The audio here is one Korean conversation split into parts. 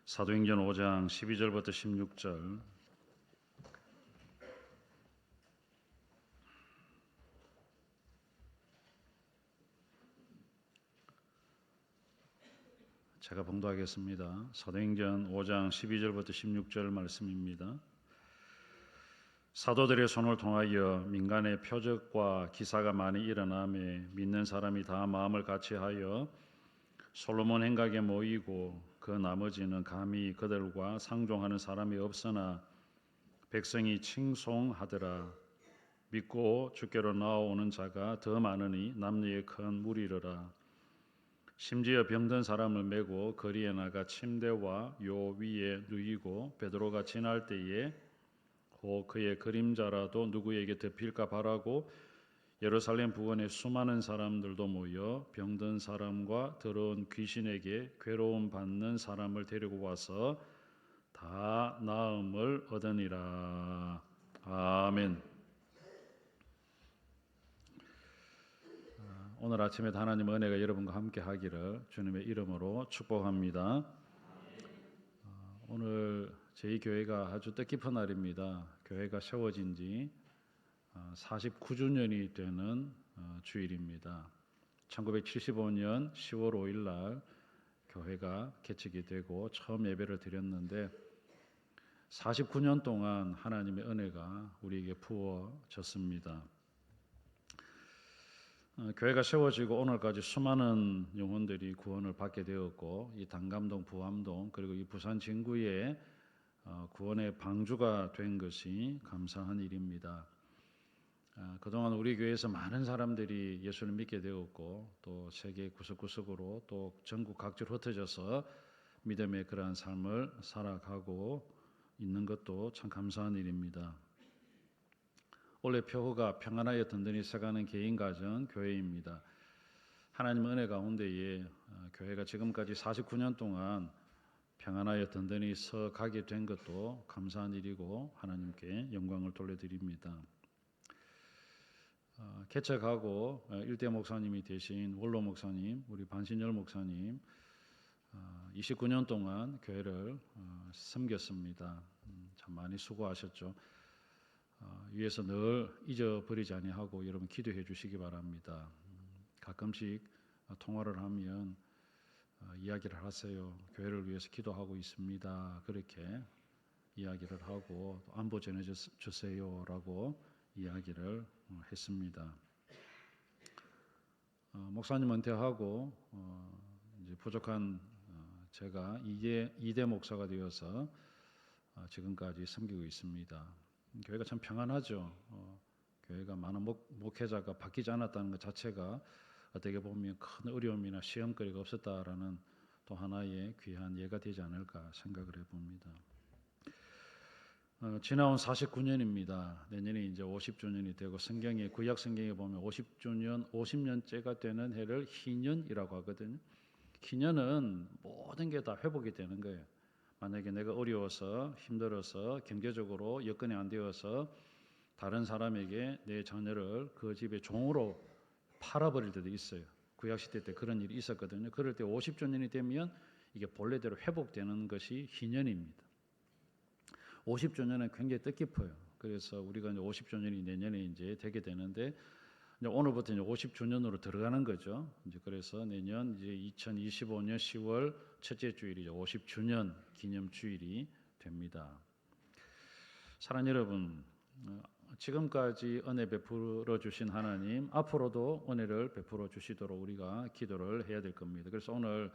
사도행전 5장 12절부터 16절. 제가 봉독하겠습니다. 사도행전 5장 12절부터 16절 말씀입니다. 사도들의 손을 통하여 민간의 표적과 기사가 많이 일어나매 믿는 사람이 다 마음을 같이하여 솔로몬 행각에 모이고 그 나머지는 감히 그들과 상종하는 사람이 없으나 백성이 칭송하더라. 믿고 주께로 나아오는 자가 더 많으니 남녀의 큰 무리르라. 심지어 병든 사람을 메고 거리에 나가 침대와 요 위에 누이고 베드로가 지날 때에 혹 그의 그림자라도 누구에게 덮일까 바라고 예루살렘 부근에 수많은 사람들도 모여 병든 사람과 더러운 귀신에게 괴로움 받는 사람을 데리고 와서 다 나음을 얻으니라. 아멘. 오늘 아침에 하나님의 은혜가 여러분과 함께 하기를 주님의 이름으로 축복합니다. 오늘 저희 교회가 아주 뜻깊은 날입니다. 교회가 세워진 지 49주년이 되는 주일입니다. 1975년 10월 5일 날 교회가 개척이 되고 처음 예배를 드렸는데 49년 동안 하나님의 은혜가 우리에게 부어졌습니다. 교회가 세워지고 오늘까지 수많은 영혼들이 구원을 받게 되었고 이 단감동, 부암동 그리고 이 부산 진구의 구원의 방주가 된 것이 감사한 일입니다. 그동안 우리 교회에서 많은 사람들이 예수를 믿게 되었고 또 세계 구석구석으로 또 전국 각지로 흩어져서 믿음의 그러한 삶을 살아가고 있는 것도 참 감사한 일입니다. 원래 표어가 평안하여 든든히 서가는 개인 가정 교회입니다. 하나님의 은혜 가운데에 교회가 지금까지 49년 동안 평안하여 든든히 서가게 된 것도 감사한 일이고 하나님께 영광을 돌려드립니다. 개척하고 일대 목사님이 되신 원로 목사님, 우리 반신열 목사님 29년 동안 교회를 섬겼습니다. 참 많이 수고하셨죠. 위에서 늘 잊어버리지 아니하고 여러분 기도해 주시기 바랍니다. 가끔씩 통화를 하면 이야기를 하세요. 교회를 위해서 기도하고 있습니다. 그렇게 이야기를 하고 안부 전해주세요라고 이야기를 했습니다. 목사님 은퇴하고 이제 부족한 제가 2대 목사가 되어서 지금까지 섬기고 있습니다. 교회가 참 평안하죠. 교회가 많은 목회자가 바뀌지 않았다는 것 자체가 어떻게 보면 큰 어려움이나 시험거리가 없었다라는 또 하나의 귀한 예가 되지 않을까 생각을 해봅니다. 지나온 49년입니다. 내년에 이제 50주년이 되고 성경에 구약 성경에 보면 50주년, 50년째가 되는 해를 희년이라고 하거든요. 희년은 모든 게 다 회복이 되는 거예요. 만약에 내가 어려워서 힘들어서 경제적으로 여건이 안 되어서 다른 사람에게 내 자녀를 그 집의 종으로 팔아버릴 때도 있어요. 구약시대 때 그런 일이 있었거든요. 그럴 때 50주년이 되면 이게 본래대로 회복되는 것이 희년입니다. 50주년은 굉장히 뜻깊어요. 그래서 우리가 이제 50주년이 내년에 이제 되게 되는데 이제 오늘부터 이제 50주년으로 들어가는 거죠. 이제 그래서 내년 이제 2025년 10월 첫째 주일이 50주년 기념 주일이 됩니다. 사랑하는 여러분, 지금까지 은혜 베풀어 주신 하나님 앞으로도 은혜를 베풀어 주시도록 우리가 기도를 해야 될 겁니다. 그래서 오늘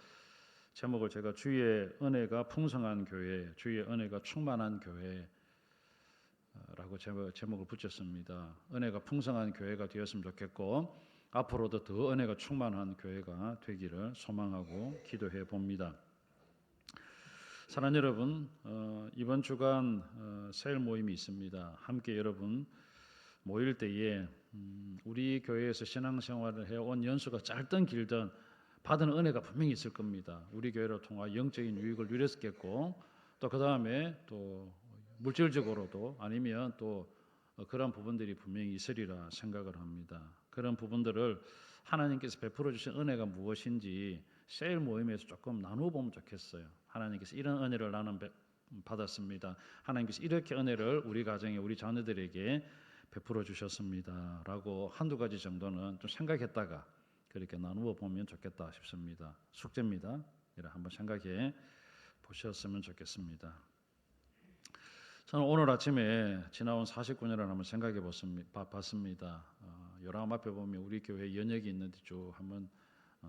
제목을 제가 주의 은혜가 풍성한 교회, 주의 은혜가 충만한 교회 라고 제목을 붙였습니다. 은혜가 풍성한 교회가 되었으면 좋겠고 앞으로도 더 은혜가 충만한 교회가 되기를 소망하고 기도해 봅니다. 사랑하는 여러분, 이번 주간 세일 모임이 있습니다. 함께 여러분 모일 때에 우리 교회에서 신앙생활을 해온 연수가 짧든 길든 받은 은혜가 분명히 있을 겁니다. 우리 교회를 통해 영적인 유익을 누렸겠고 또 그 다음에 또 물질적으로도 아니면 또 그런 부분들이 분명히 있으리라 생각을 합니다. 그런 부분들을 하나님께서 베풀어 주신 은혜가 무엇인지 세일 모임에서 조금 나누어 보면 좋겠어요. 하나님께서 이런 은혜를 나는 받았습니다. 하나님께서 이렇게 은혜를 우리 가정에 우리 자녀들에게 베풀어 주셨습니다. 라고 한두 가지 정도는 좀 생각했다가 그렇게 나누어 보면 좋겠다 싶습니다. 숙제입니다. 이렇게 한번 생각해 보셨으면 좋겠습니다. 저는 오늘 아침에 지나온 49년을 한번 생각해 봤습니다. 요람 앞에 보면 우리 교회 연역이 있는데 쭉 한번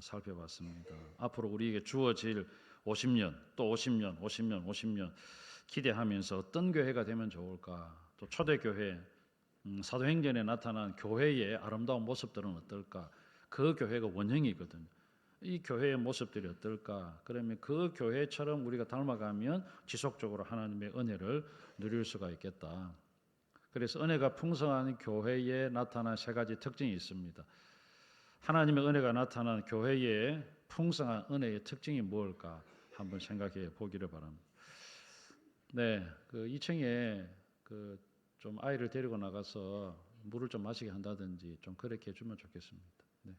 살펴봤습니다. 앞으로 우리에게 주어질 50년, 또 50년, 50년, 50년 기대하면서 어떤 교회가 되면 좋을까? 또 초대교회, 사도행전에 나타난 교회의 아름다운 모습들은 어떨까? 그 교회가 원형이거든요. 이 교회의 모습들이 어떨까? 그러면 그 교회처럼 우리가 닮아가면 지속적으로 하나님의 은혜를 누릴 수가 있겠다. 그래서 은혜가 풍성한 교회에 나타난 세 가지 특징이 있습니다. 하나님의 은혜가 나타난 교회의 풍성한 은혜의 특징이 무엇일까? 한번 생각해 보기를 바랍니다. 네, 그 2층에 좀 아이를 데리고 나가서 물을 좀 마시게 한다든지 좀 그렇게 해주면 좋겠습니다. 네.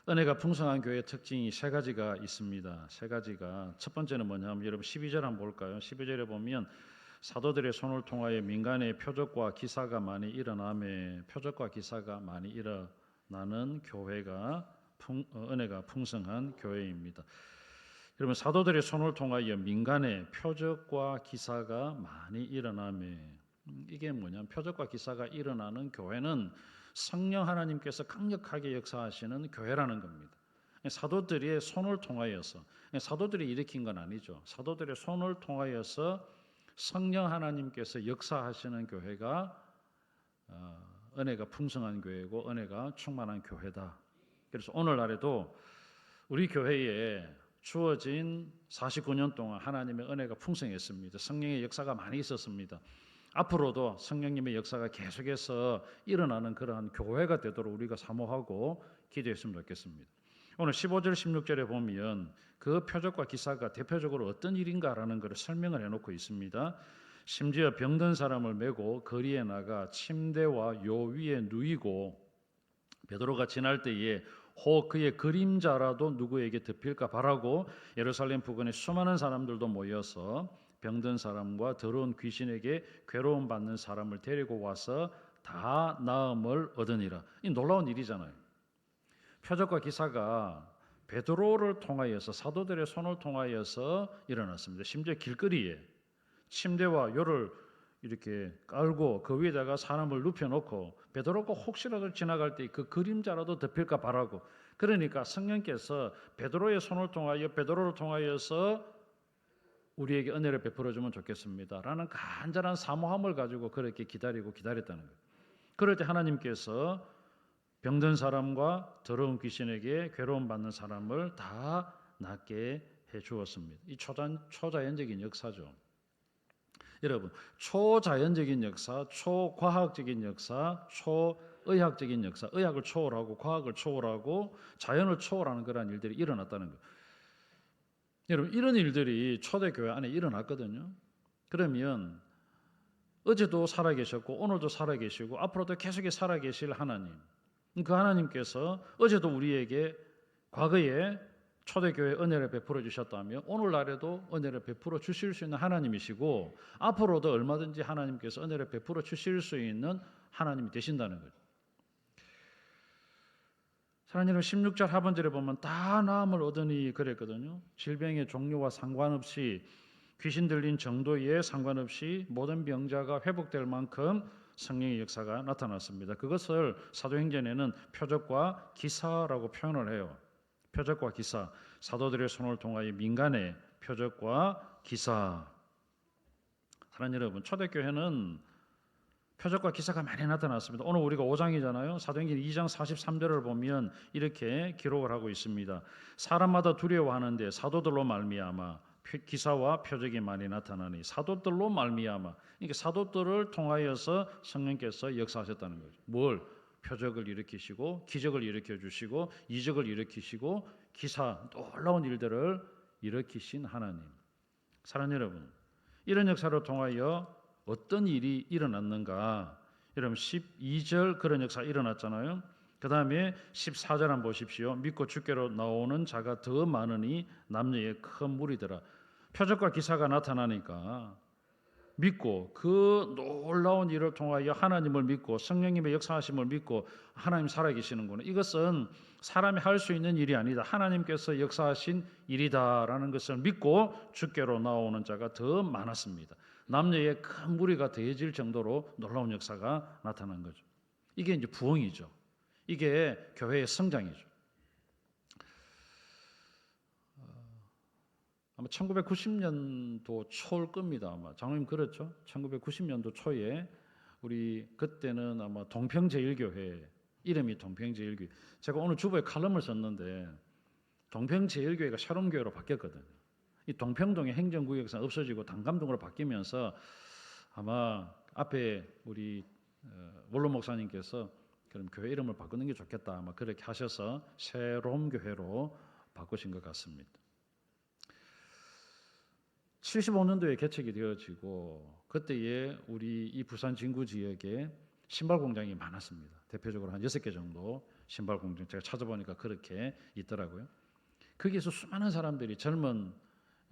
은혜가 풍성한 교회의 특징이 세 가지가 있습니다. 세 가지가 첫 번째는 뭐냐면 여러분 12절 한번 볼까요? 12절에 보면 사도들의 손을 통하여 민간의 표적과 기사가 많이 일어나며 표적과 기사가 많이 일어나는 교회가 은혜가 풍성한 교회입니다. 여러분 사도들의 손을 통하여 민간의 표적과 기사가 많이 일어나며 이게 뭐냐면 표적과 기사가 일어나는 교회는 성령 하나님께서 강력하게 역사하시는 교회라는 겁니다. 사도들의 손을 통하여서 사도들이 일으킨 건 아니죠. 사도들의 손을 통하여서 성령 하나님께서 역사하시는 교회가 은혜가 풍성한 교회고 은혜가 충만한 교회다. 그래서 오늘날에도 우리 교회에 주어진 49년 동안 하나님의 은혜가 풍성했습니다. 성령의 역사가 많이 있었습니다. 앞으로도 성령님의 역사가 계속해서 일어나는 그러한 교회가 되도록 우리가 사모하고 기도했으면 좋겠습니다. 오늘 15절 16절에 보면 그 표적과 기사가 대표적으로 어떤 일인가라는 것을 설명을 해놓고 있습니다. 심지어 병든 사람을 메고 거리에 나가 침대와 요 위에 누이고 베드로가 지날 때에 혹 그의 그림자라도 누구에게 덮일까 바라고 예루살렘 부근에 수많은 사람들도 모여서 병든 사람과 더러운 귀신에게 괴로움 받는 사람을 데리고 와서 다 나음을 얻으니라. 이 놀라운 일이잖아요. 표적과 기사가 베드로를 통하여서 사도들의 손을 통하여서 일어났습니다. 심지어 길거리에 침대와 요를 이렇게 깔고 그 위에다가 사람을 눕혀놓고 베드로가 혹시라도 지나갈 때 그 그림자라도 덮일까 바라고 그러니까 성령께서 베드로의 손을 통하여 베드로를 통하여서 우리에게 은혜를 베풀어주면 좋겠습니다라는 간절한 사모함을 가지고 그렇게 기다렸다는 거예요. 그럴 때 하나님께서 병든 사람과 더러운 귀신에게 괴로움 받는 사람을 다 낫게 해주었습니다. 이 초자연적인 역사죠. 여러분, 초자연적인 역사, 초과학적인 역사, 초의학적인 역사, 의학을 초월하고 과학을 초월하고 자연을 초월하는 그러한 일들이 일어났다는 거예요. 여러분, 이런 일들이 초대교회 안에 일어났거든요. 그러면 어제도 살아계셨고 오늘도 살아계시고 앞으로도 계속해 살아계실 하나님, 그 하나님께서 어제도 우리에게 과거에 초대교회 은혜를 베풀어 주셨다면 오늘날에도 은혜를 베풀어 주실 수 있는 하나님이시고 앞으로도 얼마든지 하나님께서 은혜를 베풀어 주실 수 있는 하나님이 되신다는 거죠. 사랑하는 여러분, 16절 하반절에 보면 다 나음을 얻으니 그랬거든요. 질병의 종류와 상관없이 귀신 들린 정도에 상관없이 모든 병자가 회복될 만큼 성령의 역사가 나타났습니다. 그것을 사도행전에는 표적과 기사라고 표현을 해요. 표적과 기사, 사도들의 손을 통하여 민간의 표적과 기사. 사랑하는 여러분, 초대교회는 표적과 기사가 많이 나타났습니다. 오늘 우리가 5장이잖아요. 사도행전 2장 43절을 보면 이렇게 기록을 하고 있습니다. 사람마다 두려워하는데 사도들로 말미암아 기사와 표적이 많이 나타나니 사도들로 말미암아 그러니까 사도들을 통하여서 성령께서 역사하셨다는 거죠. 뭘? 표적을 일으키시고 기적을 일으켜 주시고 이적을 일으키시고 기사 놀라운 일들을 일으키신 하나님. 사랑하는 여러분, 이런 역사를 통하여 어떤 일이 일어났는가? 여러분 12절 그런 역사가 일어났잖아요. 그 다음에 14절 한번 보십시오. 믿고 주께로 나오는 자가 더 많으니 남녀의 큰 무리더라. 표적과 기사가 나타나니까 믿고 그 놀라운 일을 통하여 하나님을 믿고 성령님의 역사하심을 믿고 하나님 살아계시는구나. 이것은 사람이 할 수 있는 일이 아니다. 하나님께서 역사하신 일이다라는 것을 믿고 주께로 나오는 자가 더 많았습니다. 남녀의 큰 무리가 더해질 정도로 놀라운 역사가 나타난 거죠. 이게 이제 부흥이죠. 이게 교회의 성장이죠. 아마 1990년도 초일 겁니다. 아마 장로님 그렇죠? 1990년도 초에 우리 그때는 아마 동평제일교회 이름이 동평제일교회. 제가 오늘 주보에 칼럼을 썼는데 동평제일교회가 샬롬교회로 바뀌었거든요. 이 동평동의 행정구역에서 없어지고 단감동으로 바뀌면서 아마 앞에 우리 원로 목사님께서 그럼 교회 이름을 바꾸는 게 좋겠다. 아마 그렇게 하셔서 샬롬교회로 바꾸신 것 같습니다. 75년도에 개척이 되어지고 그때에 우리 이 부산 진구 지역에 신발 공장이 많았습니다. 대표적으로 한 6개 정도 신발 공장 제가 찾아보니까 그렇게 있더라고요. 거기에서 수많은 사람들이 젊은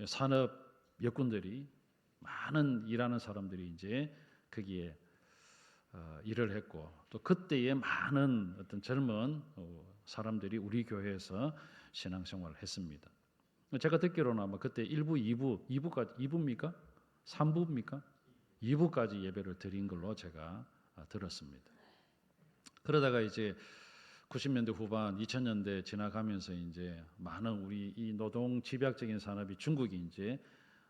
산업 여군들이 많은 일하는 사람들이 이제 거기에 일을 했고 또 그때에 많은 어떤 젊은 사람들이 우리 교회에서 신앙생활을 했습니다. 제가 듣기로는 아마 그때 1부, 2부입니까? 3부입니까? 2부까지 예배를 드린 걸로 제가 들었습니다. 그러다가 이제 90년대 후반, 2000년대 지나가면서 이제 많은 우리 이 노동 집약적인 산업이 중국이 이제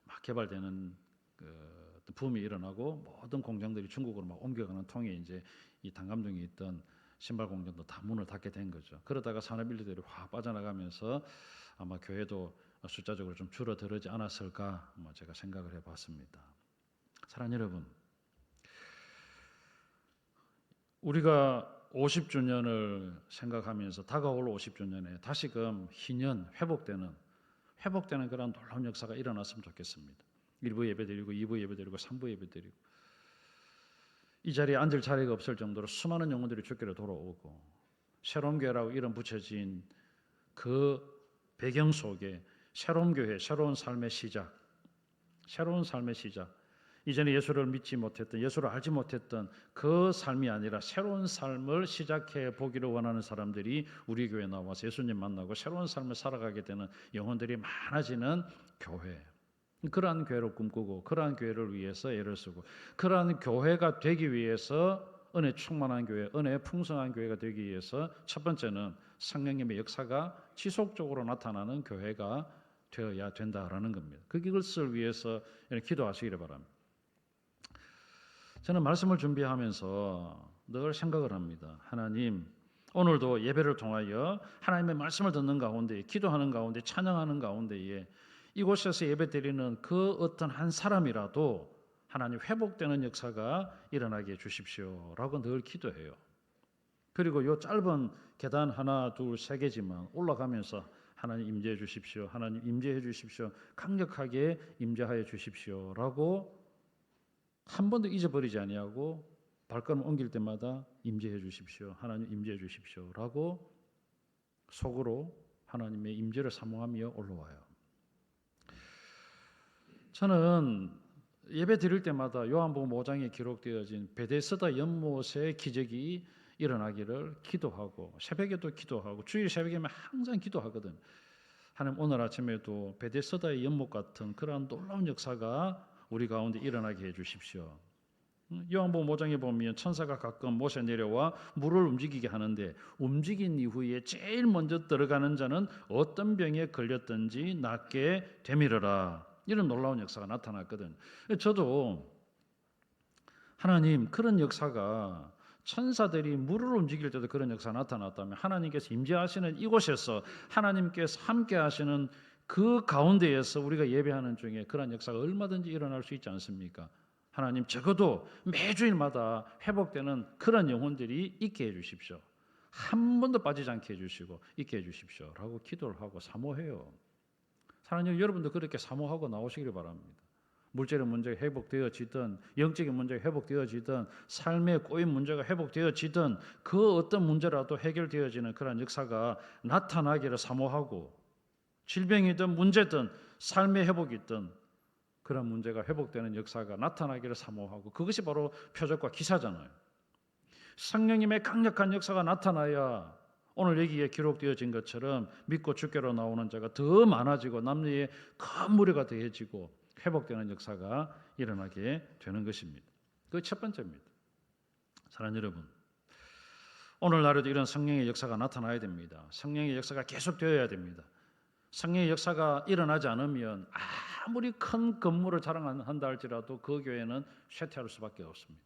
막 개발되는 그 붐이 일어나고 모든 공장들이 중국으로 막 옮겨가는 통에 이제 이 단감동에 있던 신발 공장도 다 문을 닫게 된 거죠. 그러다가 산업 인력들이 확 빠져나가면서 아마 교회도 숫자적으로 좀 줄어들지 않았을까 제가 생각을 해봤습니다. 사랑하는 여러분, 우리가 50주년을 생각하면서 다가올 50주년에 다시금 희년 회복되는 그런 놀라운 역사가 일어났으면 좋겠습니다. 1부 예배드리고 2부 예배드리고 3부 예배드리고 이 자리에 앉을 자리가 없을 정도로 수많은 영혼들이 주께로 돌아오고 새로운 교회라고 이름 붙여진 그 배경 속에 새로운 교회, 새로운 삶의 시작, 이전에 예수를 믿지 못했던, 예수를 알지 못했던 그 삶이 아니라 새로운 삶을 시작해 보기를 원하는 사람들이 우리 교회에 나와서 예수님 만나고 새로운 삶을 살아가게 되는 영혼들이 많아지는 교회. 그러한 교회를 꿈꾸고 그러한 교회를 위해서 애를 쓰고 그러한 교회가 되기 위해서 은혜 충만한 교회, 은혜 풍성한 교회가 되기 위해서 첫 번째는 성령님의 역사가 지속적으로 나타나는 교회가 되어야 된다라는 겁니다. 그것을 위해서 기도하시기를 바랍니다. 저는 말씀을 준비하면서 늘 생각을 합니다. 하나님, 오늘도 예배를 통하여 하나님의 말씀을 듣는 가운데, 기도하는 가운데, 찬양하는 가운데에 이곳에서 예배드리는 그 어떤 한 사람이라도 하나님 회복되는 역사가 일어나게 해주십시오라고 늘 기도해요. 그리고 이 짧은 계단 하나, 둘, 세 개지만 올라가면서 하나님 임재해 주십시오. 하나님 임재해 주십시오. 강력하게 임재하여 주십시오라고 한 번도 잊어버리지 아니하고 발걸음 옮길 때마다 임재해 주십시오. 하나님 임재해 주십시오라고 속으로 하나님의 임재를 사모하며 올라와요. 저는 예배 드릴 때마다 요한복음 5장에 기록되어진 베데스다 연못의 기적이 일어나기를 기도하고 새벽에도 기도하고 주일 새벽에면 항상 기도하거든. 하나님 오늘 아침에도 베데스다의 연못 같은 그러한 놀라운 역사가 우리 가운데 일어나게 해주십시오. 요한복음 5장에 보면 천사가 가끔 못에 내려와 물을 움직이게 하는데 움직인 이후에 제일 먼저 들어가는 자는 어떤 병에 걸렸든지 낫게 되밀어라. 이런 놀라운 역사가 나타났거든. 저도 하나님 그런 역사가 천사들이 물을 움직일 때도 그런 역사가 나타났다면 하나님께서 임재하시는 이곳에서 하나님께서 함께 하시는 그 가운데에서 우리가 예배하는 중에 그런 역사가 얼마든지 일어날 수 있지 않습니까? 하나님 적어도 매주일마다 회복되는 그런 영혼들이 있게 해주십시오. 한 번도 빠지지 않게 해주시고 있게 해주십시오 라고 기도를 하고 사모해요. 사랑하는 여러분도 그렇게 사모하고 나오시기를 바랍니다. 물질의 문제가 회복되어지든 영적인 문제가 회복되어지든 삶의 꼬인 문제가 회복되어지든 그 어떤 문제라도 해결되어지는 그런 역사가 나타나기를 사모하고 질병이든 문제든 삶의 회복이든 그런 문제가 회복되는 역사가 나타나기를 사모하고 그것이 바로 표적과 기사잖아요. 성령님의 강력한 역사가 나타나야 오늘 여기에 기록되어진 것처럼 믿고 주께로 나오는 자가 더 많아지고 남녀의 큰 무리가 더해지고 회복되는 역사가 일어나게 되는 것입니다. 그 첫 번째입니다. 사랑하는 여러분, 오늘날에도 이런 성령의 역사가 나타나야 됩니다. 성령의 역사가 계속되어야 됩니다. 성령의 역사가 일어나지 않으면 아무리 큰 건물을 자랑한다 할지라도 그 교회는 쇠퇴할 수밖에 없습니다.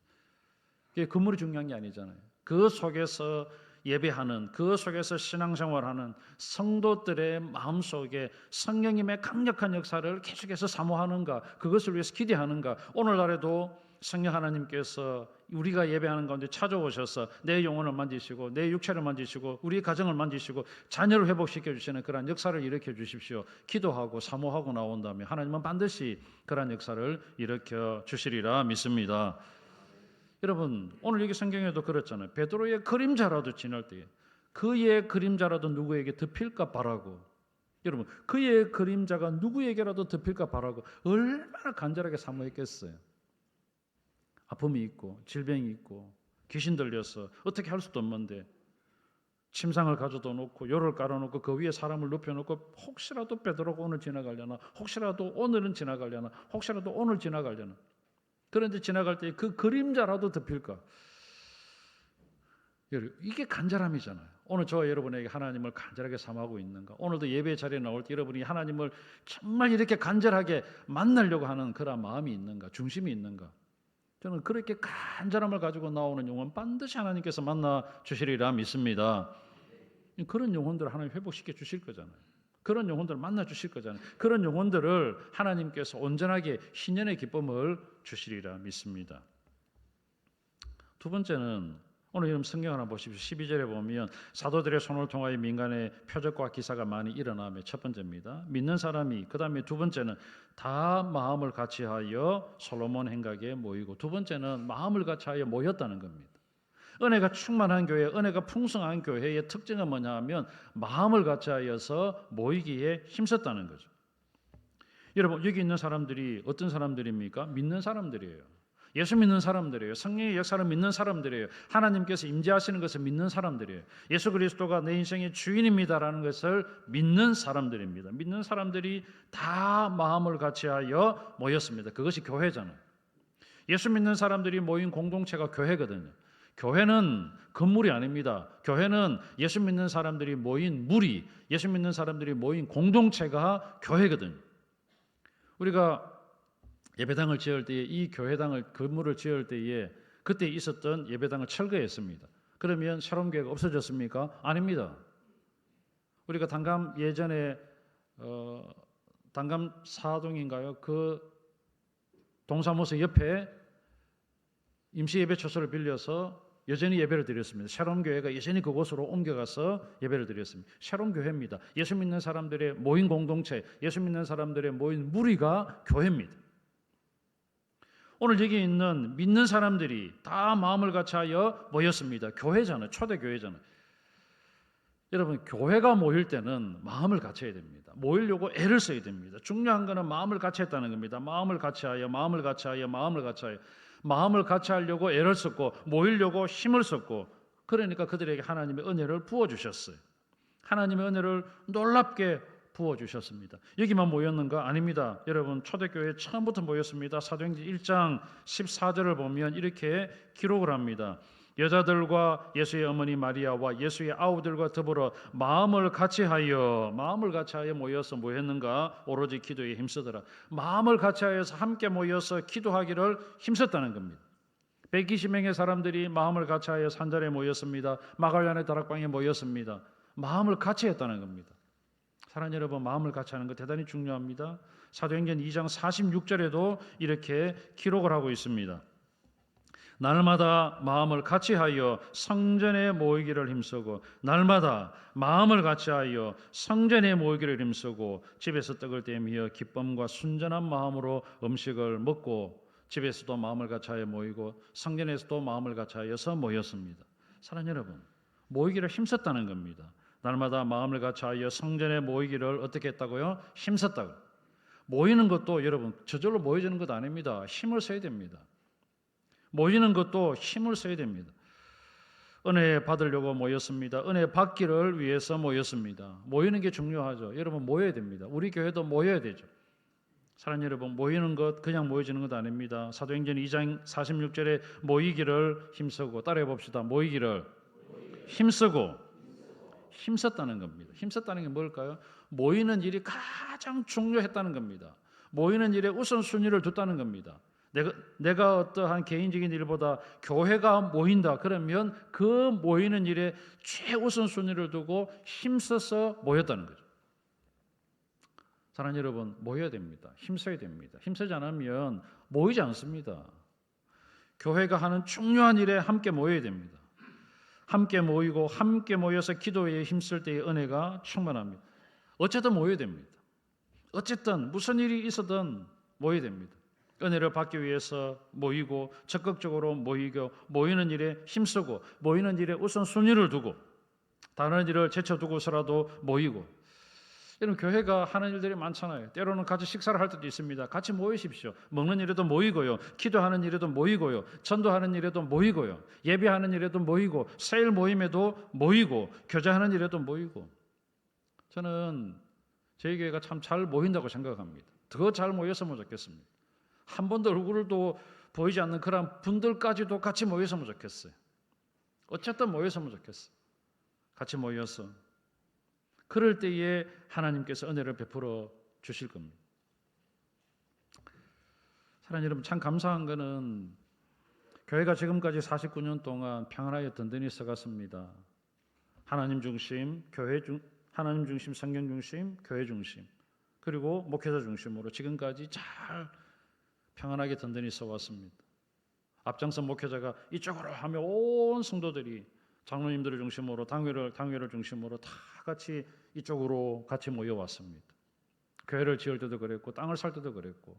건물이 중요한 게 아니잖아요. 그 속에서 예배하는, 그 속에서 신앙생활하는 성도들의 마음속에 성령님의 강력한 역사를 계속해서 사모하는가, 그것을 위해서 기대하는가. 오늘날에도 성령 하나님께서 우리가 예배하는 가운데 찾아오셔서 내 영혼을 만지시고 내 육체를 만지시고 우리 가정을 만지시고 자녀를 회복시켜 주시는 그러한 역사를 일으켜 주십시오. 기도하고 사모하고 나온다면 하나님은 반드시 그러한 역사를 일으켜 주시리라 믿습니다. 여러분, 오늘 여기 성경에도 그렇잖아요. 베드로의 그림자라도 지날 때에 그의 그림자라도 누구에게 덮일까 바라고, 여러분, 그의 그림자가 누구에게라도 덮일까 바라고 얼마나 간절하게 사모했겠어요. 아픔이 있고 질병이 있고 귀신 들려서 어떻게 할 수도 없는데 침상을 가져다 놓고 요를 깔아놓고 그 위에 사람을 눕혀놓고 혹시라도 베드로가 오늘 지나가려나, 혹시라도 오늘은 지나가려나, 혹시라도 오늘 지나가려나. 그런데 지나갈 때 그 그림자라도 덮일까. 이게 간절함이잖아요. 오늘 저와 여러분에게 하나님을 간절하게 사모하고 있는가. 오늘도 예배 자리에 나올 때 여러분이 하나님을 정말 이렇게 간절하게 만나려고 하는 그런 마음이 있는가, 중심이 있는가. 저는 그렇게 간절함을 가지고 나오는 영혼 반드시 하나님께서 만나 주시리라 믿습니다. 그런 영혼들을 하나님 회복시켜 주실 거잖아요. 그런 영혼들을 만나 주실 거잖아요. 그런 영혼들을 하나님께서 온전하게 신년의 기쁨을 주시리라 믿습니다. 두 번째는 오늘 여러분 성경 하나 보십시오. 12절에 보면 사도들의 손을 통하여 민간의 표적과 기사가 많이 일어나며 첫 번째입니다. 믿는 사람이, 그 다음에 두 번째는 다 마음을 같이하여 솔로몬 행각에 모이고, 두 번째는 마음을 같이하여 모였다는 겁니다. 은혜가 충만한 교회, 은혜가 풍성한 교회의 특징은 뭐냐 하면 마음을 같이하여서 모이기에 힘썼다는 거죠. 여러분, 여기 있는 사람들이 어떤 사람들입니까? 믿는 사람들이에요. 예수 믿는 사람들이에요. 성령의 역사를 믿는 사람들이에요. 하나님께서 임재하시는 것을 믿는 사람들이에요. 예수 그리스도가 내 인생의 주인입니다라는 것을 믿는 사람들입니다. 믿는 사람들이 다 마음을 같이하여 모였습니다. 그것이 교회잖아요. 예수 믿는 사람들이 모인 공동체가 교회거든요. 교회는 건물이 아닙니다. 교회는 예수 믿는 사람들이 모인 무리, 예수 믿는 사람들이 모인 공동체가 교회거든요. 우리가 예배당을 지을 때에 이 교회당을 건물을 지을 때에 그때 있었던 예배당을 철거했습니다. 그러면 새로운 교회가 없어졌습니까? 아닙니다. 우리가 단감 예전에 단감 사동인가요? 그 동사무소 옆에 임시 예배 처소를 빌려서 여전히 예배를 드렸습니다. 새로운 교회가 여전히 그곳으로 옮겨가서 예배를 드렸습니다. 새로운 교회입니다. 예수 믿는 사람들의 모인 공동체, 예수 믿는 사람들의 모인 무리가 교회입니다. 오늘 여기 있는 믿는 사람들이 다 마음을 같이하여 모였습니다. 교회잖아요. 초대교회잖아요. 여러분, 교회가 모일 때는 마음을 같이해야 됩니다. 모이려고 애를 써야 됩니다. 중요한 것은 마음을 같이했다는 겁니다. 마음을 같이하여, 마음을 같이하여, 마음을 같이하여. 마음을 같이하려고 애를 썼고 모이려고 힘을 썼고, 그러니까 그들에게 하나님의 은혜를 부어주셨어요. 하나님의 은혜를 놀랍게 부어주셨습니다. 여기만 모였는가? 아닙니다. 여러분, 초대교회 처음부터 모였습니다. 사도행전 1장 14절을 보면 이렇게 기록을 합니다. 여자들과 예수의 어머니 마리아와 예수의 아우들과 더불어 마음을 같이하여 모여서 뭐 했는가? 오로지 기도에 힘쓰더라. 마음을 같이하여서 함께 모여서 기도하기를 힘썼다는 겁니다. 120명의 사람들이 마음을 같이하여 산자리에 모였습니다. 마갈란의 다락방에 모였습니다. 마음을 같이했다는 겁니다. 사랑하는 여러분, 마음을 같이하는 것 대단히 중요합니다. 사도행전 2장 46절에도 이렇게 기록을 하고 있습니다. 날마다 마음을 같이하여 성전에 모이기를 힘쓰고 날마다 마음을 같이하여 성전에 모이기를 힘쓰고 집에서 떡을 떼며 기쁨과 순전한 마음으로 음식을 먹고 집에서도 마음을 같이하여 모이고 성전에서도 마음을 같이하여서 모였습니다. 사랑하는 여러분, 모이기를 힘썼다는 겁니다. 날마다 마음을 같이하여 성전에 모이기를 어떻게 했다고요? 힘썼다고. 모이는 것도 여러분 저절로 모여지는 것 아닙니다. 힘을 써야 됩니다. 모이는 것도 힘을 써야 됩니다. 은혜 받으려고 모였습니다. 은혜 받기를 위해서 모였습니다. 모이는 게 중요하죠. 여러분 모여야 됩니다. 우리 교회도 모여야 되죠. 사랑하는 여러분, 모이는 것 그냥 모여지는 것 아닙니다. 사도행전 2장 46절에 모이기를 힘쓰고, 따라해 봅시다. 모이기를 힘쓰고, 힘썼다는 겁니다. 힘썼다는 게 뭘까요? 모이는 일이 가장 중요했다는 겁니다. 모이는 일에 우선순위를 뒀다는 겁니다. 내가 어떠한 개인적인 일보다 교회가 모인다 그러면 그 모이는 일에 최우선순위를 두고 힘써서 모였다는 거죠. 사랑하는 여러분, 모여야 됩니다. 힘써야 됩니다. 힘쓰지 않으면 모이지 않습니다. 교회가 하는 중요한 일에 함께 모여야 됩니다. 함께 모이고 함께 모여서 기도에 힘쓸 때의 은혜가 충만합니다. 어쨌든 모여야 됩니다. 어쨌든 무슨 일이 있어든 모여야 됩니다. 은혜를 받기 위해서 모이고 적극적으로 모이고 모이는 일에 힘쓰고 모이는 일에 우선순위를 두고 다른 일을 제쳐두고서라도 모이고. 여러분 교회가 하는 일들이 많잖아요. 때로는 같이 식사를 할 때도 있습니다. 같이 모이십시오. 먹는 일에도 모이고요. 기도하는 일에도 모이고요. 전도하는 일에도 모이고요. 예배하는 일에도 모이고 세일 모임에도 모이고 교제하는 일에도 모이고. 저는 저희 교회가 참 잘 모인다고 생각합니다. 더 잘 모였으면 좋겠습니다. 한 번도 얼굴도 보이지 않는 그런 분들까지도 같이 모였으면 좋겠어요. 어쨌든 모였으면 좋겠어요. 같이 모여서 그럴 때에 하나님께서 은혜를 베풀어 주실 겁니다. 사랑하는 여러분, 참 감사한 것은 교회가 지금까지 49년 동안 평안하게 든든히 서갔습니다. 하나님 중심, 하나님 중심, 성경 중심, 교회 중심, 그리고 목회자 중심으로 지금까지 잘 평안하게 든든히 서왔습니다. 앞장선 목회자가 이쪽으로 하며 온 성도들이 장로님들을 중심으로 당회를 중심으로 다 같이 이쪽으로 같이 모여왔습니다. 교회를 지을 때도 그랬고 땅을 살 때도 그랬고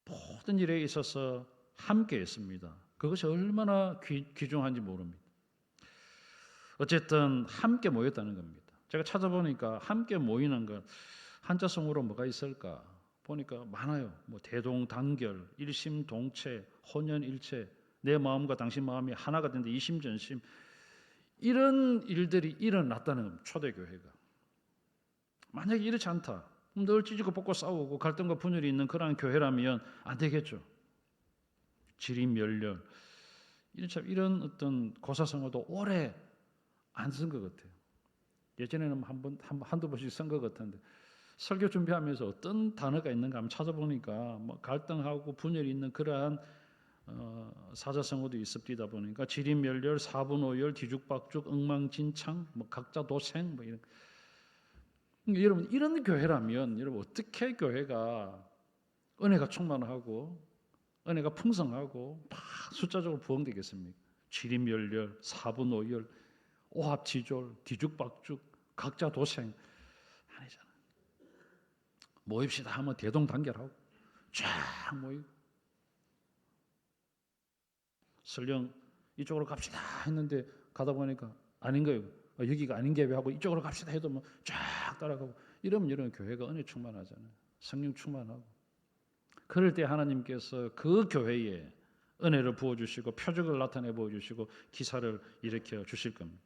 모든 일에 있어서 함께 했습니다. 그것이 얼마나 귀중한지 모릅니다. 어쨌든 함께 모였다는 겁니다. 제가 찾아보니까 함께 모이는 것 한자성어로 뭐가 있을까 보니까 많아요. 뭐 대동단결, 일심동체, 혼연일체, 내 마음과 당신 마음이 하나가 된데 이심전심, 이런 일들이 일어났다는 겁니다. 초대교회가. 만약에 이렇지 않다, 늘 찢고 뽑고 싸우고 갈등과 분열이 있는 그러한 교회라면 안 되겠죠. 지림멸렬, 이런 어떤 고사성어도 오래 안 쓴 것 같아요. 예전에는 한두 번씩 쓴 것 같은데 설교 준비하면서 어떤 단어가 있는가 한번 찾아보니까 뭐 갈등하고 분열이 있는 그러한 사자성어도 있습니다. 보니까 지림멸렬, 사분오열, 뒤죽박죽, 엉망진창, 뭐 각자 도생, 뭐 이런. 그러니까 여러분 이런 교회라면 여러분 어떻게 교회가 은혜가 충만하고 은혜가 풍성하고 막 숫자적으로 부흥되겠습니까? 지림멸렬, 사분오열, 오합지졸, 뒤죽박죽, 각자 도생 아니잖아. 모입시다 하면 대동단결하고 쫙 모이고 설령 이쪽으로 갑시다 했는데 가다 보니까 아닌 거예요. 여기가 아닌 게 왜 하고 이쪽으로 갑시다 해도 뭐 쫙 따라가고 이러면 이런 교회가 은혜 충만하잖아요. 성령 충만하고. 그럴 때 하나님께서 그 교회에 은혜를 부어주시고 표적을 나타내 보여주시고 기사를 일으켜 주실 겁니다.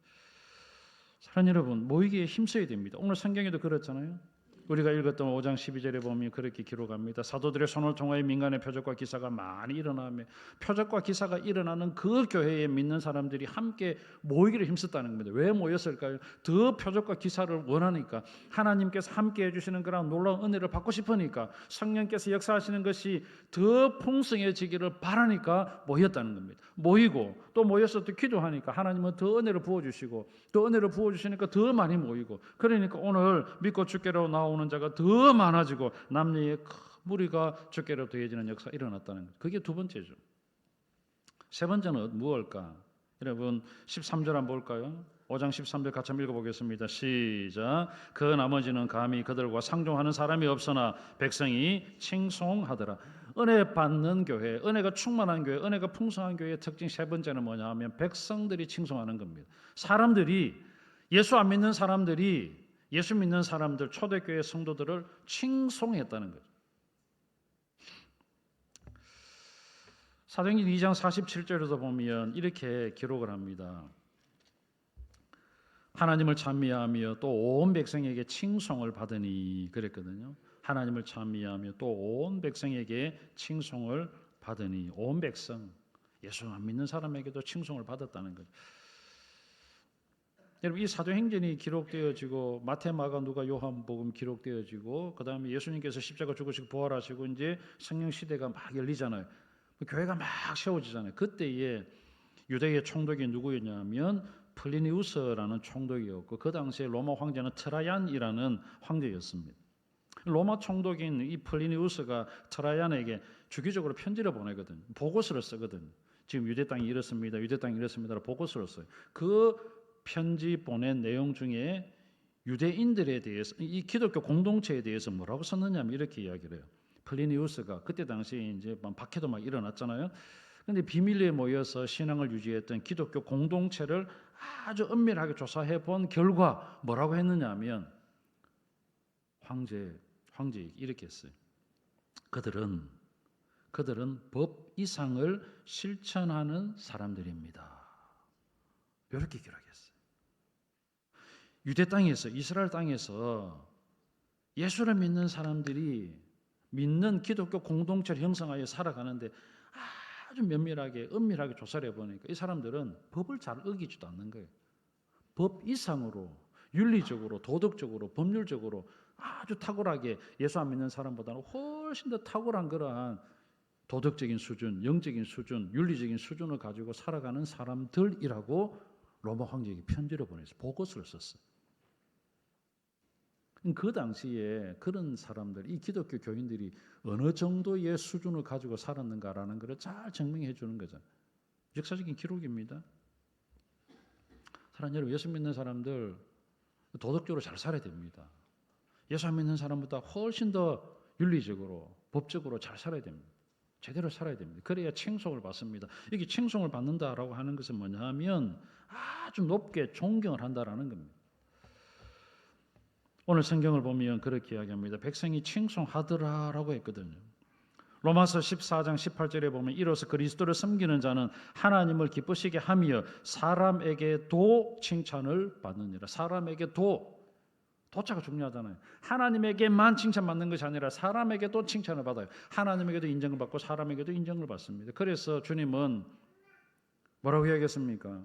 사랑하는 여러분, 모이기에 힘써야 됩니다. 오늘 성경에도 그렇잖아요. 우리가 읽었던 5장 12절에 보면 그렇게 기록합니다. 사도들의 손을 통하여 민간의 표적과 기사가 많이 일어나며 표적과 기사가 일어나는 그 교회에 믿는 사람들이 함께 모이기를 힘썼다는 겁니다. 왜 모였을까요? 더 표적과 기사를 원하니까, 하나님께서 함께 해주시는 그런 놀라운 은혜를 받고 싶으니까, 성령께서 역사하시는 것이 더 풍성해지기를 바라니까 모였다는 겁니다. 모이고 또 모여서 또 기도하니까 하나님은 더 은혜를 부어주시고, 더 은혜를 부어주시니까 더 많이 모이고, 그러니까 오늘 믿고 주께로 나오는 자가 더 많아지고 남녀의 무리가 주께로 더해지는 역사가 일어났다는 거예요. 그게 두 번째죠. 세 번째는 무엇일까? 여러분 13절 한번 볼까요? 5장 13절 같이 한번 읽어보겠습니다. 시작. 그 나머지는 감히 그들과 상종하는 사람이 없으나 백성이 칭송하더라. 은혜 받는 교회, 은혜가 충만한 교회, 은혜가 풍성한 교회의 특징 세 번째는 뭐냐 하면 백성들이 칭송하는 겁니다. 사람들이, 예수 안 믿는 사람들이 예수 믿는 사람들, 초대교회 성도들을 칭송했다는 거죠. 사도행전 2장 47절에도 보면 이렇게 기록을 합니다. 하나님을 찬미하며 또 온 백성에게 칭송을 받으니 그랬거든요. 하나님을 찬미하며 또 온 백성에게 칭송을 받으니, 온 백성, 예수 안 믿는 사람에게도 칭송을 받았다는 거죠. 여러분 이 사도행전이 기록되어지고 마태, 마가, 누가, 요한복음 기록되어지고 그 다음에 예수님께서 십자가 죽으시고 부활하시고 이제 성령 시대가 막 열리잖아요. 교회가 막 세워지잖아요. 그때에 유대의 총독이 누구였냐면 플리니우스라는 총독이었고 그 당시에 로마 황제는 트라얀이라는 황제였습니다. 로마 총독인 이 플리니우스가 트라얀에게 주기적으로 편지를 보내거든요. 보고서를 쓰거든요. 지금 유대 땅이 이렇습니다. 유대 땅이 이렇습니다. 보고서를 써요. 그 편지 보낸 내용 중에 유대인들에 대해서, 이 기독교 공동체에 대해서 뭐라고 썼느냐면 이렇게 이야기를 해요. 플리니우스가 그때 당시에 이제 박해도 막 일어났잖아요. 그런데 비밀리에 모여서 신앙을 유지했던 기독교 공동체를 아주 은밀하게 조사해 본 결과 뭐라고 했느냐면 황제 이렇게 했어요. 그들은 법 이상을 실천하는 사람들입니다. 이렇게 기록했어요. 유대 땅에서, 이스라엘 땅에서 예수를 믿는 사람들이 믿는 기독교 공동체를 형성하여 살아가는데 아주 면밀하게 은밀하게 조사를 해보니까 이 사람들은 법을 잘 어기지도 않는 거예요. 법 이상으로 윤리적으로, 도덕적으로, 법률적으로 아주 탁월하게 예수 안 믿는 사람보다는 훨씬 더 탁월한 그러한 도덕적인 수준, 영적인 수준, 윤리적인 수준을 가지고 살아가는 사람들이라고 로마 황제에게 편지를 보내서 보고서를 썼어요. 그 당시에 그런 사람들, 이 기독교 교인들이 어느 정도의 수준을 가지고 살았는가라는 것을 잘 증명해 주는 거죠. 역사적인 기록입니다. 사랑하는 여러분, 예수 믿는 사람들 도덕적으로 잘 살아야 됩니다. 예수 안 믿는 사람보다 훨씬 더 윤리적으로, 법적으로 잘 살아야 됩니다. 제대로 살아야 됩니다. 그래야 칭송을 받습니다. 이게 칭송을 받는다라고 하는 것은 뭐냐 하면 아주 높게 존경을 한다라는 겁니다. 오늘 성경을 보면 그렇게 이야기합니다. 백성이 칭송하더라라고 했거든요. 로마서 14장 18절에 보면 이로써 그리스도를 섬기는 자는 하나님을 기쁘시게 하며 사람에게도 칭찬을 받느니라. 사람에게도, 도자가 중요하잖아요. 하나님에게만 칭찬받는 것이 아니라 사람에게도 칭찬을 받아요. 하나님에게도 인정을 받고 사람에게도 인정을 받습니다. 그래서 주님은 뭐라고 이야기했습니까?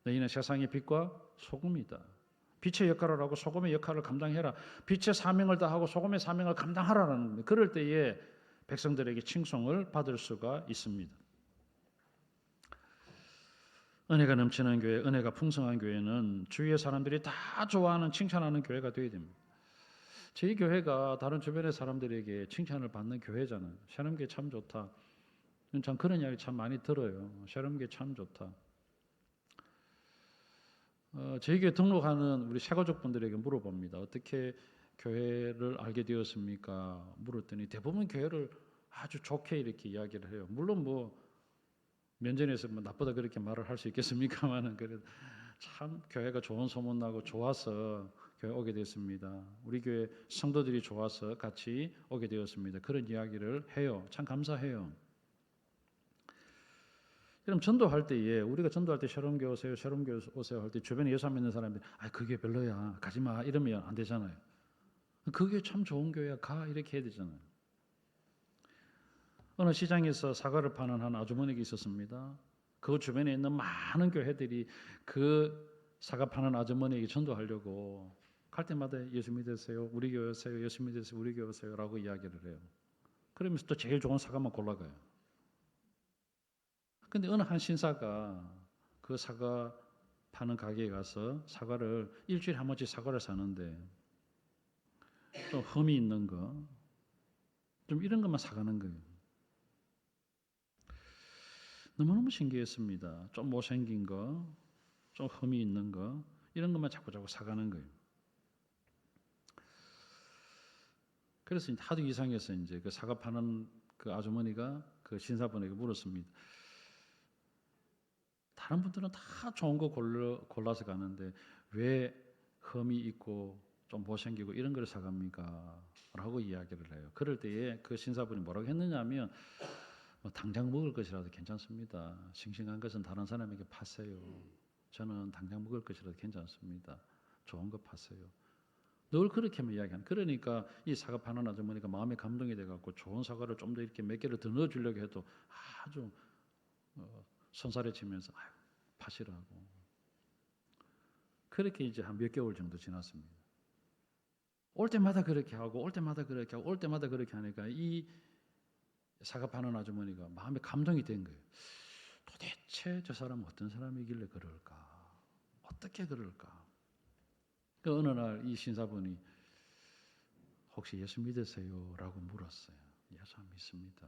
너희는 세상의 빛과 소금이다. 빛의 역할을 하고 소금의 역할을 감당해라. 빛의 사명을 다하고 소금의 사명을 감당하라는 겁니다. 그럴 때에 백성들에게 칭송을 받을 수가 있습니다. 은혜가 넘치는 교회, 은혜가 풍성한 교회는 주위의 사람들이 다 좋아하는, 칭찬하는 교회가 되어야 됩니다. 저희 교회가 다른 주변의 사람들에게 칭찬을 받는 교회잖아요. 샤롬교회 참 좋다. 참 그런 이야기 참 많이 들어요. 샤롬교회 참 좋다. 저희 교회 등록하는 우리 새가족분들에게 물어봅니다. 어떻게 교회를 알게 되었습니까? 물었더니 대부분 교회를 아주 좋게 이렇게 이야기를 해요. 물론 뭐 면전에서 뭐 나쁘다 그렇게 말을 할 수 있겠습니까만은 그래도 참 교회가 좋은 소문 나고 좋아서 교회 오게 됐습니다. 우리 교회 성도들이 좋아서 같이 오게 되었습니다. 그런 이야기를 해요. 참 감사해요. 그럼 전도할 때에 우리가 전도할 때 샤롬교회 오세요, 샤롬교회 오세요 할 때 주변에 예수 안 믿는 사람들이 그게 별로야, 가지 마 이러면 안 되잖아요. 그게 참 좋은 교회야, 가 이렇게 해야 되잖아요. 어느 시장에서 사과를 파는 한 아주머니가 있었습니다. 그 주변에 있는 많은 교회들이 그 사과 파는 아주머니에게 전도하려고 갈 때마다 예수 믿으세요, 우리 교회 오세요, 예수 믿으세요, 우리 교회 오세요라고 이야기를 해요. 그러면서 또 제일 좋은 사과만 골라가요. 근데 어느 한 신사가 그 사과 파는 가게에 가서 사과를 일주일에 한 번씩 사과를 사는데 좀 흠이 있는 거, 좀 이런 것만 사가는 거예요. 너무너무 신기했습니다. 좀 못생긴 거, 좀 흠이 있는 거, 이런 것만 자꾸 사가는 거예요. 그래서 하도 이상해서 이제 그 사과 파는 그 아주머니가 그 신사분에게 물었습니다. 다른 분들은 다 좋은 거 골라서 가는데 왜 흠이 있고 좀 못생기고 이런 걸 사갑니까? 라고 이야기를 해요. 그럴 때에 그 신사분이 뭐라고 했느냐면 뭐 당장 먹을 것이라도 괜찮습니다. 싱싱한 것은 다른 사람에게 파세요. 저는 당장 먹을 것이라도 괜찮습니다. 좋은 거 파세요. 늘 그렇게만 이야기하는. 그러니까 이 사과 파는 아주머니가 마음에 감동이 돼갖고 좋은 사과를 좀 더 이렇게 몇 개를 더 넣어주려고 해도 아주 손살에치면서 파시라고. 그렇게 이제 한 몇 개월 정도 지났습니다. 올 때마다 그렇게 하고 올 때마다 그렇게 하고 올 때마다 그렇게 하니까 이 사과 파는 아주머니가 마음에 감동이 된 거예요. 도대체 저 사람은 어떤 사람이길래 그럴까? 어떻게 그럴까? 그 어느 날 이 신사분이 혹시 예수 믿으세요? 라고 물었어요. 예수 안 믿습니다.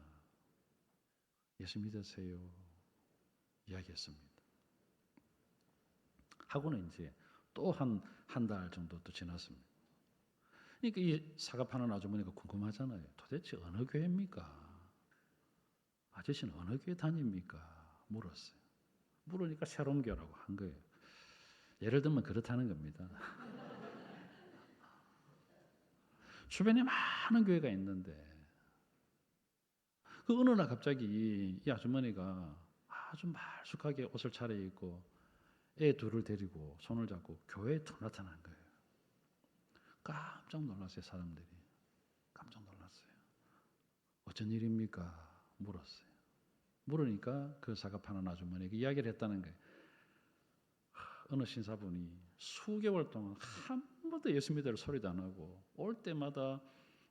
예수 믿으세요? 이야기했습니다. 하고는 이제 또 한 달 정도 또 지났습니다. 그러니까 이 사과 파는 아주머니가 궁금하잖아요. 도대체 어느 교회입니까? 아저씨는 어느 교회 다닙니까? 물었어요. 물으니까 새로운 교회라고 한 거예요. 예를 들면 그렇다는 겁니다. 주변에 많은 교회가 있는데 그 어느 날 갑자기 이 아주머니가 아주 말쑥하게 옷을 차려입고 애 둘을 데리고 손을 잡고 교회에 툭 나타난 거예요. 깜짝 놀랐어요. 사람들이. 깜짝 놀랐어요. 어쩐 일입니까? 물었어요. 물으니까 그 사과 파는 아주머니에게 이야기를 했다는 거예요. 어느 신사분이 수개월 동안 한 번도 예수 믿으려 소리도 안 하고 올 때마다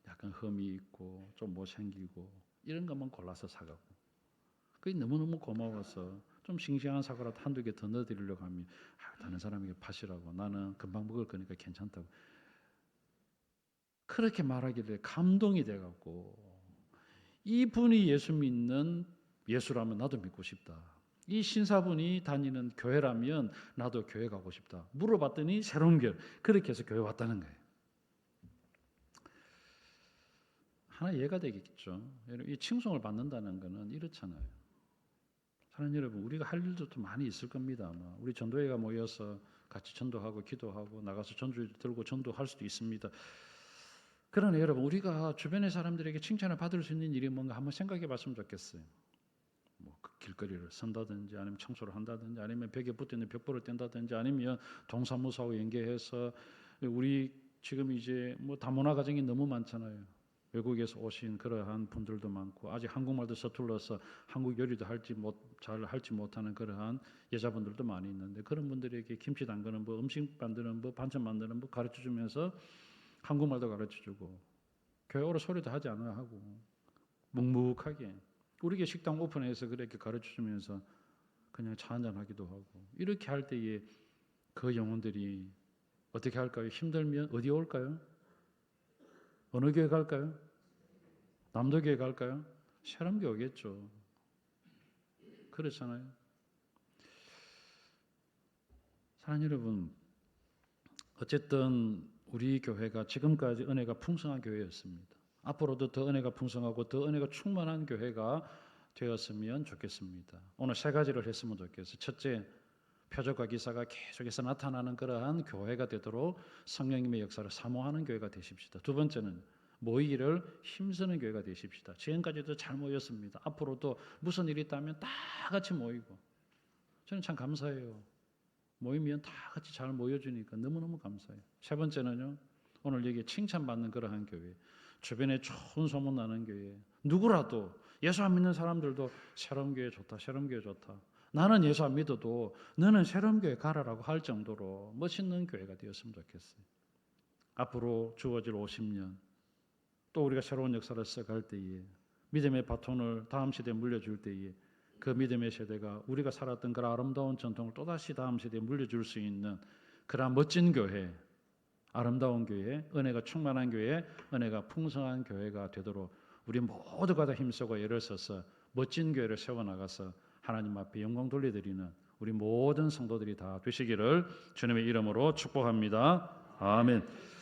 약간 흠이 있고 좀 못생기고 이런 것만 골라서 사가고 그게 너무너무 고마워서 좀 싱싱한 사과라도 한두 개 더 넣어드리려고 하면 다른 사람에게 파시라고 나는 금방 먹을 거니까 괜찮다고 그렇게 말하길래 감동이 돼갖고 이분이 예수 믿는 예수라면 나도 믿고 싶다. 이 신사분이 다니는 교회라면 나도 교회 가고 싶다. 물어봤더니 새로운 교회. 그렇게 해서 교회 왔다는 거예요. 하나 이해가 되겠죠. 이 칭송을 받는다는 것은 이렇잖아요. 사랑하는 여러분, 우리가 할 일도 또 많이 있을 겁니다. 아마 우리 전도회가 모여서 같이 전도하고 기도하고 나가서 전주 들고 전도할 수도 있습니다. 그러나 여러분, 우리가 주변의 사람들에게 칭찬을 받을 수 있는 일이 뭔가 한번 생각해 봤으면 좋겠어요. 뭐 길거리를 선다든지 아니면 청소를 한다든지 아니면 벽에 붙어있는 벽보를 뗀다든지 아니면 동사무소하고 연계해서 우리 지금 이제 뭐 다문화 가정이 너무 많잖아요. 외국에서 오신 그러한 분들도 많고 아직 한국말도 서툴러서 한국 요리도 잘 할지 못하는 그러한 여자분들도 많이 있는데 그런 분들에게 김치 담그는 뭐 음식 만드는 뭐 반찬 만드는 뭐 가르쳐주면서 한국말도 가르쳐주고 교회 오라 소리도 하지 않아 하고 묵묵하게 우리에게 식당 오픈해서 그렇게 가르쳐주면서 그냥 차 한잔 하기도 하고 이렇게 할 때에 그 영혼들이 어떻게 할까요? 힘들면 어디 올까요? 어느 교회 갈까요? 남도교회 갈까요? 새롬교회 오겠죠. 그렇잖아요. 사랑하는 여러분, 어쨌든 우리 교회가 지금까지 은혜가 풍성한 교회였습니다. 앞으로도 더 은혜가 풍성하고 더 은혜가 충만한 교회가 되었으면 좋겠습니다. 오늘 세 가지를 했으면 좋겠어요. 첫째, 표적과 기사가 계속해서 나타나는 그러한 교회가 되도록 성령님의 역사를 사모하는 교회가 되십시다. 두 번째는 모이기를 힘쓰는 교회가 되십시다. 지금까지도 잘 모였습니다. 앞으로도 무슨 일이 있다면 다 같이 모이고 저는 참 감사해요. 모이면 다 같이 잘 모여주니까 너무너무 감사해요. 세 번째는요. 오늘 여기 칭찬받는 그러한 교회. 주변에 좋은 소문 나는 교회. 누구라도 예수 안 믿는 사람들도 새로운 교회 좋다. 새로운 교회 좋다. 나는 예수 안 믿어도 너는 새로운 교회 가라라고 할 정도로 멋있는 교회가 되었으면 좋겠어요. 앞으로 주어질 50년 또 우리가 새로운 역사를 써갈 때에 믿음의 바톤을 다음 세대에 물려줄 때에 그 믿음의 세대가 우리가 살았던 그런 아름다운 전통을 또다시 다음 세대에 물려줄 수 있는 그런 멋진 교회, 아름다운 교회, 은혜가 충만한 교회, 은혜가 풍성한 교회가 되도록 우리 모두가 다 힘쓰고 애를 써서 멋진 교회를 세워나가서 하나님 앞에 영광 돌려드리는 우리 모든 성도들이 다 되시기를 주님의 이름으로 축복합니다. 아멘.